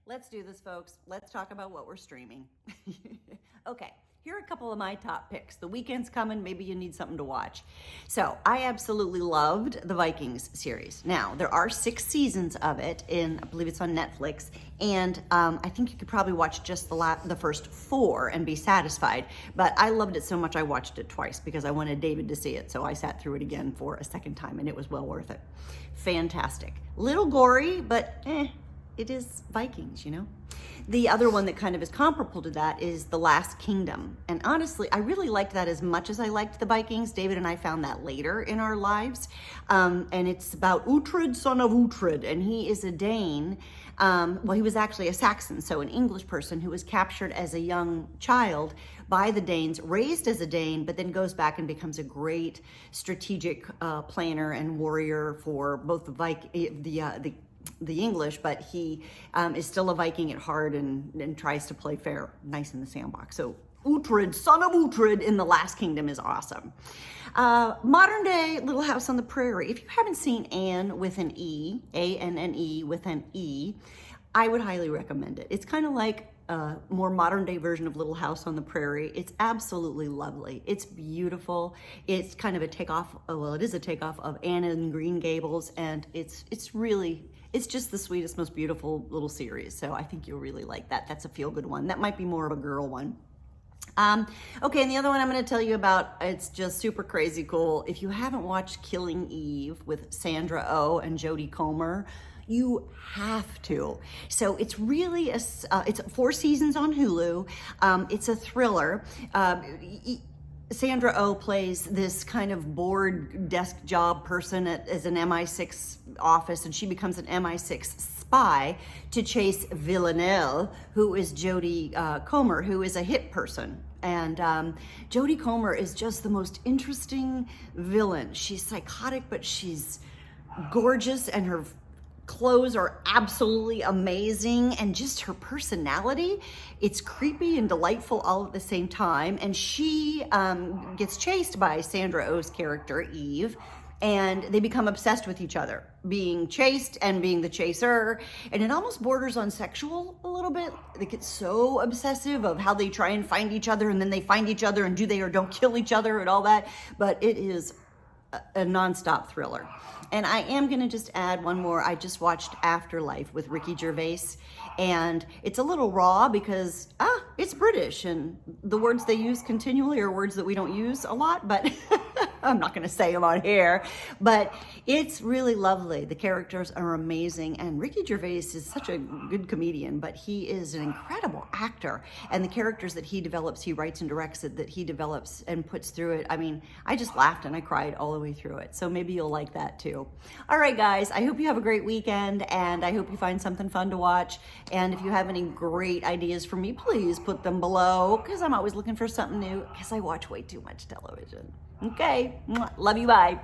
Let's do this, folks. Let's talk about what we're streaming. Okay, here are a couple of my top picks. The weekend's coming, maybe you need something to watch. So I absolutely loved the Vikings series. Now, there are 6 seasons of it, I believe it's on Netflix, and I think you could probably watch just the first 4 and be satisfied, but I loved it so much I watched it twice because I wanted David to see it, so I sat through it again for a second time, and it was well worth it. Fantastic. Little gory, but it is Vikings, you know? The other one that kind of is comparable to that is The Last Kingdom. And honestly, I really liked that as much as I liked the Vikings. David and I found that later in our lives. And it's about Uhtred, son of Uhtred. And he is a Dane. Well, he was actually a Saxon, so an English person who was captured as a young child by the Danes, raised as a Dane, but then goes back and becomes a great strategic planner and warrior for both the English, but he is still a Viking at heart and tries to play fair, nice in the sandbox. So Uhtred, son of Uhtred in The Last Kingdom is awesome. Modern day Little House on the Prairie. If you haven't seen Anne with an E, A-N-N-E with an E, I would highly recommend it. It's kind of like a more modern day version of Little House on the Prairie. It's absolutely lovely. It's beautiful. It's kind of a takeoff, well, it is a takeoff of Anne in Green Gables, and it's just the sweetest, most beautiful little series. So I think you'll really like that. That's a feel-good one. That might be more of a girl one. Okay, and the other one I'm going to tell you about, it's just super crazy cool. If you haven't watched Killing Eve with Sandra Oh and Jodie Comer, you have to. So it's really it's 4 seasons on Hulu. It's a thriller. Sandra Oh plays this kind of bored desk job person as an MI6 office, and she becomes an MI6 spy to chase Villanelle, who is Jodie Comer, who is a hit person. And Jodie Comer is just the most interesting villain. She's psychotic, but she's gorgeous, and her clothes are absolutely amazing, and just her personality, it's creepy and delightful all at the same time. And she gets chased by Sandra Oh's character Eve, and they become obsessed with each other, being chased and being the chaser, and it almost borders on sexual a little bit. They get so obsessive of how they try and find each other, and then they find each other, and do they or don't kill each other and all that. But it is a nonstop thriller. And I am going to just add one more. I just watched Afterlife with Ricky Gervais, and it's a little raw because it's British, and the words they use continually are words that we don't use a lot, but I'm not going to say them on here. But it's really lovely. The characters are amazing, and Ricky Gervais is such a good comedian, but he is an incredible actor, and the characters that he develops, he writes and directs it, that he develops and puts through it. I mean, I just laughed and I cried all the way through it. So maybe you'll like that too. All right, guys, I hope you have a great weekend, and I hope you find something fun to watch. And if you have any great ideas for me, please put them below, because I'm always looking for something new, because I watch way too much television. Okay, love you, bye.